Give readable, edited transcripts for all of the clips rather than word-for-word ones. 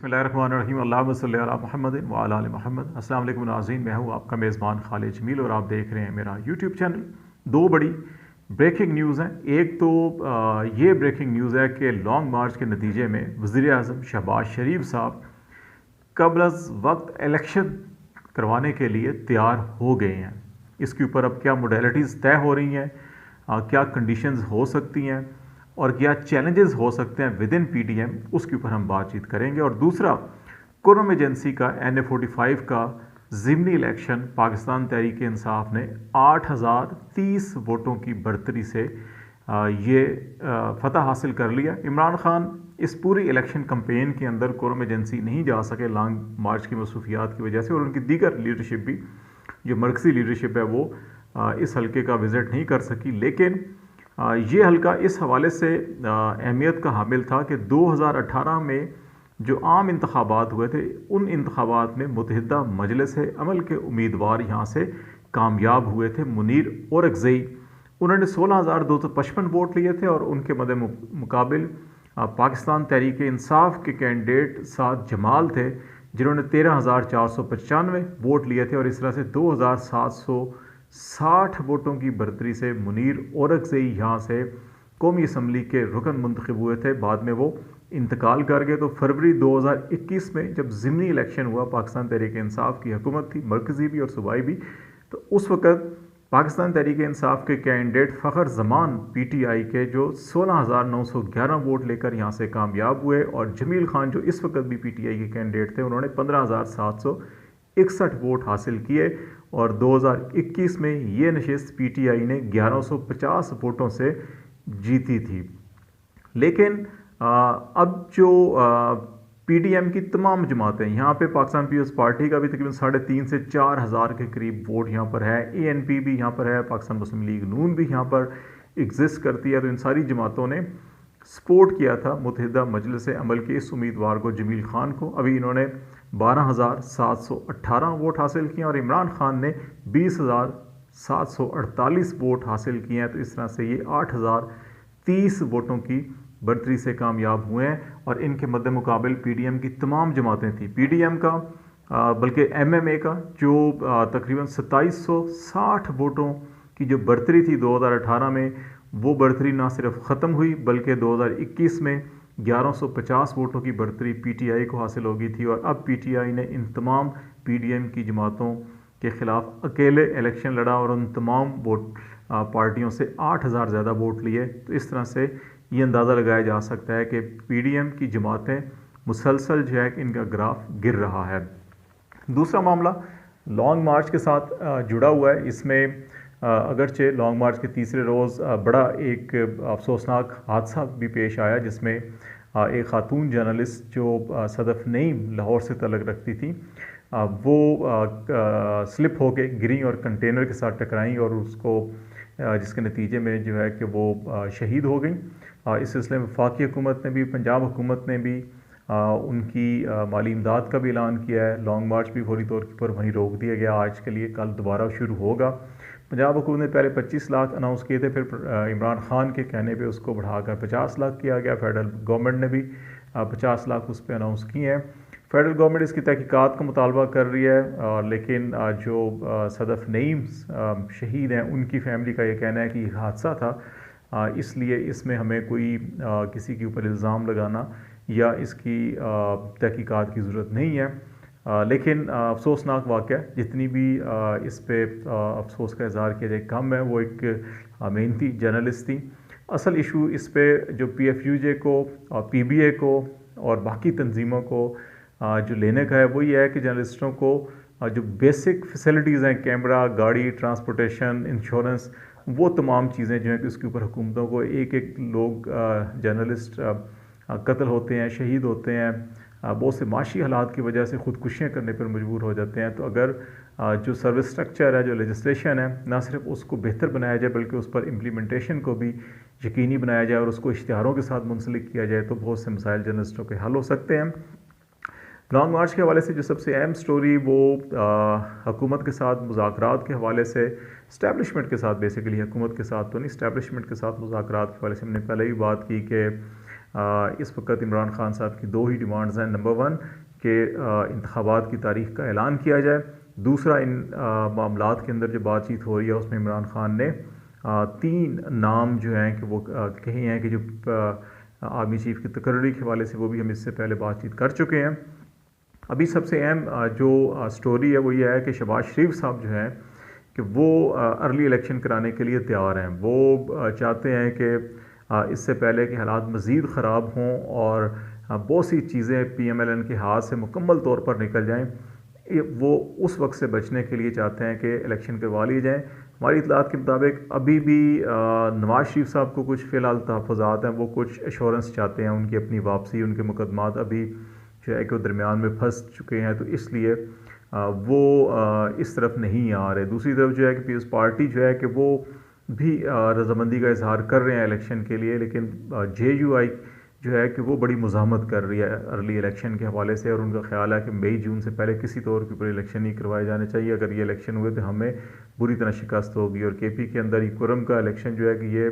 बिस्मिल्लाहिर्रहमानिर्रहीम अल्लाहुम्मा सल्लि अला मुहम्मदिन व अला आलि मुहम्मद। अस्सलाम वालेकुम नाज़रीन, मैं हूँ आपका मेज़बान खालिद जमील और आप देख रहे हैं मेरा यूट्यूब चैनल। दो बड़ी ब्रेकिंग न्यूज़ हैं। एक तो ये ब्रेकिंग न्यूज़ है कि लॉन्ग मार्च के नतीजे में वज़ीर आज़म शहबाज शरीफ साहब कबल अज़ वक्त इलेक्शन करवाने के लिए तैयार हो गए हैं। इसके ऊपर अब क्या मोडेलिटीज़ तय हो रही हैं, क्या कंडीशंस हो सकती हैं और क्या चैलेंजेस हो सकते हैं विद इन पीडीएम, उसके ऊपर हम बातचीत करेंगे। और दूसरा, कुर्रम एजेंसी का NA-45 का ज़िमनी इलेक्शन पाकिस्तान तहरीक इंसाफ ने 8030 वोटों की बढ़तरी से ये फतह हासिल कर लिया। इमरान खान इस पूरी इलेक्शन कंपेन के अंदर कुर्रम एजेंसी नहीं जा सके लॉन्ग मार्च की मसरूफियात की वजह से, और उनकी दीगर लीडरशिप भी, जो मरकज़ी लीडरशिप है, वो इस हल्के का विज़िट नहीं कर सकी। लेकिन ये हल्का इस हवाले से अहमियत का हामिल था कि 2018 में जो आम इंतखाबात हुए थे, उन इंतखाबात में मुत्तहिदा मजलिस अमल के उम्मीदवार यहाँ से कामयाब हुए थे। मुनीर औरकज़ई, उन्होंने 16,255 वोट लिए थे और उनके मद्दे मुकाबिल पाकिस्तान तहरीक इंसाफ के कैंडिडेट साद जमाल थे, जिन्होंने 13,495 वोट लिए थे। और इस तरह से 2,760 वोटों की बढ़तरी से मुनीर औरकज़ई यहाँ से कौमी असम्बली के रुकन मुंतखब हुए थे। बाद में वो इंतकाल कर गए। तो फरवरी 2021 में जब ज़िमनी इलेक्शन हुआ, पाकिस्तान तहरीक इंसाफ की हुकूमत थी, मरकज़ी भी और सूबाई भी, तो उस वक़्त पाकिस्तान तहरीक इंसाफ के कैंडिडेट फ़खर जमान PTI के, जो 16,911 वोट लेकर यहाँ से कामयाब हुए, और जमील खान जो इस वक्त भी PTI के कैंडिडेट थे, उन्होंने 15,761 वोट हासिल किए। और 2021 में ये नशिस्त PTI ने 1150 वोटों से जीती थी। लेकिन अब जो PDM की तमाम जमातें, यहाँ पे पाकिस्तान पीपल्स पार्टी का भी तकरीबन 3,500 से 4,000 के करीब वोट यहाँ पर है, ANP भी यहाँ पर है, पाकिस्तान मुस्लिम लीग नून भी यहाँ पर एग्जिस्ट करती है। तो इन सारी जमातों ने सपोर्ट किया था मुत्तहिदा मजलिस अमल के इस उम्मीदवार को, जमील खान को। अभी इन्होंने 12,718 वोट हासिल किए और इमरान खान ने 20,748 वोट हासिल किए हैं। तो इस तरह से ये 8,030 वोटों की बढ़तरी से कामयाब हुए हैं। और इनके मद्दे मुकाबिल PDM की तमाम जमातें थी, PDM का बल्कि MMA का, जो तकरीबन 2760 वोटों की जो बढ़तरी थी 2018 में, वो बढ़तरी ना सिर्फ ख़त्म हुई बल्कि 2021 में 1150 वोटों की बढ़तरी PTI को हासिल हो गई थी। और अब PTI ने इन तमाम PDM की जमातों के ख़िलाफ़ अकेले इलेक्शन लड़ा और उन तमाम वोट पार्टियों से 8,000 ज़्यादा वोट लिए। तो इस तरह से ये अंदाज़ा लगाया जा सकता है कि PDM की जमातें मुसलसल जो है कि इनका ग्राफ गिर रहा है। दूसरा मामला लॉन्ग मार्च के साथ जुड़ा हुआ है। इसमें अगरचे लॉन्ग मार्च के तीसरे रोज़ बड़ा एक अफसोसनाक हादसा भी पेश आया, जिसमें एक ख़ातून जर्नलिस्ट जो सदफ़ नईम लाहौर से तल्लुक़ रखती थी, वो स्लिप होके गिरी और कंटेनर के साथ टकराई, और उसको जिसके नतीजे में जो है कि वो शहीद हो गई। इस सिलसिले में वफाकी हुकूमत ने भी, पंजाब हुकूमत ने भी उनकी माली इमदाद का भी ऐलान किया है। लॉन्ग मार्च भी फौरी तौर पर वहीं रोक दिया गया आज के लिए, कल दोबारा शुरू होगा। पंजाब हुकूमत ने पहले 25 लाख अनाउंस किए थे, फिर इमरान खान के कहने पे उसको बढ़ाकर 50 लाख किया गया। फेडरल गवर्नमेंट ने भी 50 लाख उस पर अनाउंस किए हैं। फेडरल गवर्नमेंट इसकी तहकीकात का मुतालबा कर रही है, लेकिन जो सदफ़ नईम शहीद हैं, उनकी फैमिली का ये कहना है कि ये हादसा था, इसलिए इसमें हमें कोई किसी के ऊपर इल्ज़ाम लगाना या इसकी तहकीकात की ज़रूरत नहीं है। लेकिन अफसोसनाक वाक़या, जितनी भी इस पे अफसोस का इज़हार किया जाए कम है। वो एक मेहनती जर्नलिस्ट थी। असल इशू इस पे जो PFUJ को, PBA को और बाकी तंजीमों को जो लेने का है, वो ये है कि जर्नलिस्टों को जो बेसिक फैसिलिटीज़ हैं, कैमरा, गाड़ी, ट्रांसपोर्टेशन, इंश्योरेंस, वो तमाम चीज़ें जो हैं कि उसके ऊपर हुकूमतों को, एक एक लोग जर्नलिस्ट कत्ल होते हैं, शहीद होते हैं, बहुत से माशी हालात की वजह से ख़ुदकुशियाँ करने पर मजबूर हो जाते हैं। तो अगर जो सर्विस स्ट्रक्चर है, जो लेजिस्लेशन है, ना सिर्फ उसको बेहतर बनाया जाए बल्कि उस पर इम्प्लीमेंटेशन को भी यकीनी बनाया जाए और उसको इश्तिहारों के साथ मुंसलिक किया जाए, तो बहुत से मसाइल जर्नलिस्टों के हल हो सकते हैं। लॉन्ग मार्च के हवाले से जो सबसे अहम स्टोरी, वो हुकूमत के साथ मुज़ाकरात के हवाले से, इस्टेब्लिशमेंट के साथ, बेसिकली हुकूमत के साथ तो नहीं, इस्टेब्लिशमेंट के साथ मुज़ाकरात के हवाले से हमने पहले भी बात की कि इस वक्त इमरान खान साहब की दो ही डिमांड्स हैं। नंबर वन कि इंतखाबात की तारीख का ऐलान किया जाए, दूसरा इन मामलात के अंदर जो बातचीत हो रही है उसमें इमरान खान ने 3 नाम जो हैं कि वो कहे हैं कि जो आर्मी चीफ की तकर्री के हवाले से वो भी हम इससे पहले बातचीत कर चुके हैं। अभी सबसे अहम जो स्टोरी है वो ये है कि शहबाज शरीफ साहब जो हैं कि वो अर्ली इलेक्शन कराने के लिए तैयार हैं। वो चाहते हैं कि इससे पहले कि हालात मज़ीद ख़राब हों और बहुत सी चीज़ें PMLN के हाथ से मुकम्मल तौर पर निकल जाएं, वो उस वक्त से बचने के लिए चाहते हैं कि इलेक्शन करवा लिए जाएँ। हमारी इतलात के मुताबिक अभी भी नवाज़ शरीफ साहब को कुछ फ़िलहाल तहफ़्फ़ुज़ात हैं, वो कुछ एश्योरेंस चाहते हैं उनकी अपनी वापसी, उनके मुकदमात अभी जो है कि वो दरमियान में फंस चुके हैं, तो इसलिए वो इस तरफ नहीं आ रहे। दूसरी तरफ जो है कि पीपल्स पार्टी जो है कि वो भी रजामंदी का इजहार कर रहे हैं इलेक्शन के लिए, लेकिन JUI जो है कि वो बड़ी मुज़ाहमत कर रही है अर्ली इलेक्शन के हवाले से, और उनका ख्याल है कि मई जून से पहले किसी तौर के ऊपर इलेक्शन नहीं करवाए जाने चाहिए। अगर ये इलेक्शन हुए तो हमें बुरी तरह शिकस्त होगी। और KP के अंदर इकुरम का इलेक्शन जो है कि ये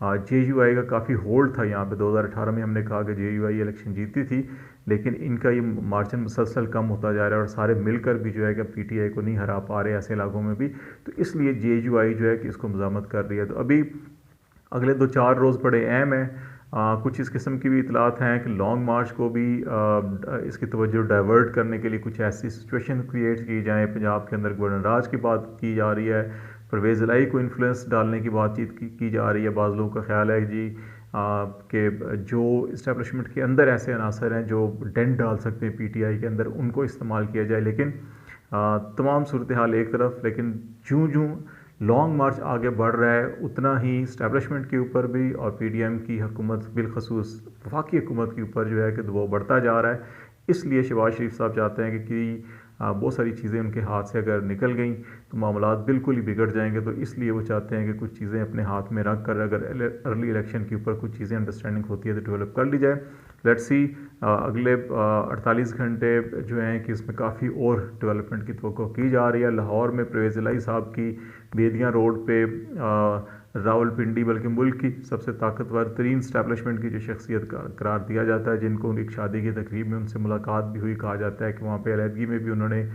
JUI का काफ़ी होल्ड था यहाँ पे। 2018 में हमने कहा कि JUI इलेक्शन जीती थी, लेकिन इनका ये मार्जिन मुसलसल कम होता जा रहा है और सारे मिलकर भी जो है कि PTI को नहीं हरा पा रहे ऐसे इलाकों में भी, तो इसलिए JUI जो है कि इसको मज़ामत कर रही है। तो अभी अगले 2-4 रोज़ बड़े अहम हैं। कुछ इस किस्म की भी इतलात हैं कि लॉन्ग मार्च को भी इसकी तवज्जो डाइवर्ट करने के लिए कुछ ऐसी सिचुएशन क्रिएट की जाए। पंजाब के अंदर गवर्नर राज की बात की जा रही है, परवेज़ इलाही को इन्फ्लुएंस डालने की बातचीत की जा रही है। बाज़ लोगों का ख्याल है जी कि जो इस्टेब्लिशमेंट के अंदर ऐसे अनासर हैं जो डेंट डाल सकते हैं PTI के अंदर, उनको इस्तेमाल किया जाए। लेकिन तमाम सूरत हाल एक तरफ, लेकिन जूँ जूँ लॉन्ग मार्च आगे बढ़ रहा है उतना ही इस्टेब्लिशमेंट के ऊपर भी और PDM की हुकूमत बिलखसूस वफाकी हुकूमत के ऊपर जो है कि दबाव बढ़ता जा रहा है। इसलिए शहबाज शरीफ साहब चाहते हैं कि बहुत सारी चीज़ें उनके हाथ से अगर निकल गई तो मामलात बिल्कुल ही बिगड़ जाएंगे। तो इसलिए वो चाहते हैं कि कुछ चीज़ें अपने हाथ में रख कर अगर अर्ली इलेक्शन के ऊपर कुछ चीज़ें अंडरस्टैंडिंग होती है तो डेवलप कर ली जाए। लेट्स सी अगले 48 घंटे जो हैं कि इसमें काफ़ी और डेवलपमेंट की तवक्को की जा रही है। लाहौर में परवेज़ इलाही साहब की बेदियाँ रोड पे रावलपिंडी बल्कि मुल्क की सबसे ताकतवर तरीन इस्टेब्लिशमेंट की जो शख्सियत का करार दिया जाता है, जिनको एक शादी की तकरीब में उनसे मुलाकात भी हुई, कहा जाता है कि वहाँ पे अलहदगी में भी उन्होंने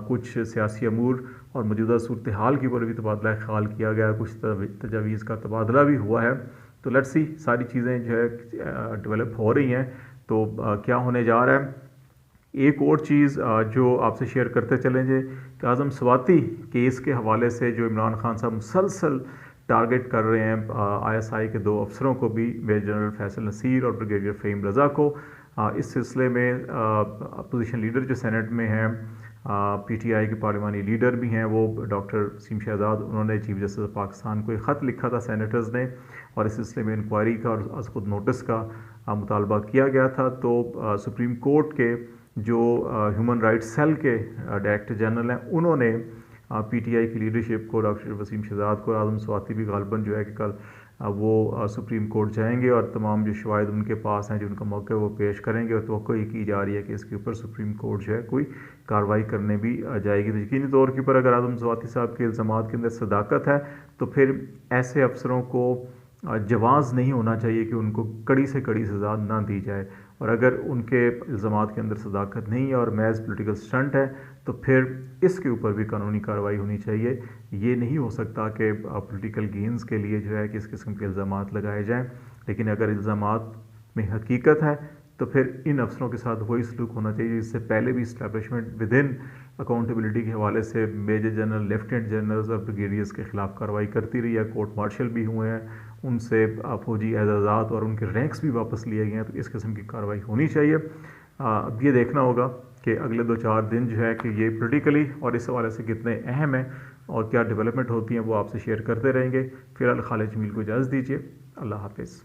कुछ सियासी अमूर और मौजूदा सूरत हाल के ऊपर भी तबादला ख्याल किया गया, कुछ तजावीज़ का तबादला भी हुआ है। तो लेट्स सी सारी चीज़ें जो है डेवलप हो रही हैं, तो क्या होने जा रहा है। एक और चीज़ जो आपसे शेयर करते चलें जे कि आज़म स्वाति केस के हवाले से जो इमरान खान साहब मुसलसल टारगेट कर रहे हैं ISI के 2 अफसरों को भी, मेजर जनरल फैसल नसीर और ब्रिगेडियर फ़हीम रज़ा को। इस सिलसिले में अपोजिशन लीडर जो सेनेट में हैं, PTI के पार्लिमानी लीडर भी हैं वो डॉक्टर वसीम शहजाद, उन्होंने चीफ जस्टिस ऑफ पाकिस्तान को एक ख़त लिखा था सेनेटर्स ने, और इस सिलसिले में इंक्वायरी का और अज़ खुद नोटिस का मुतालबा किया गया था। तो सुप्रीम कोर्ट के जो ह्यूमन राइट्स सेल के डायरेक्टर जनरल हैं, उन्होंने PTI की लीडरशिप को, डॉक्टर वसीम शहजाद को, आज़म स्वाति भी गालबन जो है कि कल वो सुप्रीम कोर्ट जाएंगे और तमाम जो शवाहिद उनके पास हैं, जो उनका मौका है वो पेश करेंगे, और तवक्को ये की जा रही है कि इसके ऊपर सुप्रीम कोर्ट जो है कोई कार्रवाई करने भी जाएगी। तो यकीनी तौर के ऊपर अगर आज़म स्वाति साहब के इल्ज़ामात के अंदर सदाकत है तो फिर ऐसे अफसरों को जवाज़ नहीं होना चाहिए कि उनको कड़ी से कड़ी सज़ा ना दी जाए, और अगर उनके इल्ज़ामात के अंदर सदाकत नहीं है और महज पोलिटिकल स्टंट है तो फिर इसके ऊपर भी कानूनी कार्रवाई होनी चाहिए। ये नहीं हो सकता कि पॉलिटिकल गेंस के लिए जो है कि इस किस्म के इल्ज़ामात लगाए जाएं, लेकिन अगर इल्ज़ामात में हकीकत है तो फिर इन अफसरों के साथ वही सलूक होना चाहिए जिससे पहले भी इस्टेब्लिशमेंट विद इन अकाउंटेबिलिटी के हवाले से मेजर जनरल, लेफ्टिनेंट जनरल्स और ब्रिगेडियर्स के ख़िलाफ़ कार्रवाई करती रही है। कोर्ट मार्शल भी हुए हैं, उनसे फौजी एजाज़ात और उनके रैंक्स भी वापस लिए गए हैं। तो इस किस्म की कार्रवाई होनी चाहिए। अब ये देखना होगा कि अगले 2-4 दिन जो है कि ये पोलिटिकली और इस हवाले से कितने अहम हैं और क्या डेवलपमेंट होती हैं वो आपसे शेयर करते रहेंगे। फ़िलहाल खालिद जमील को इजाज़त दीजिए। अल्लाह हाफ़िज़।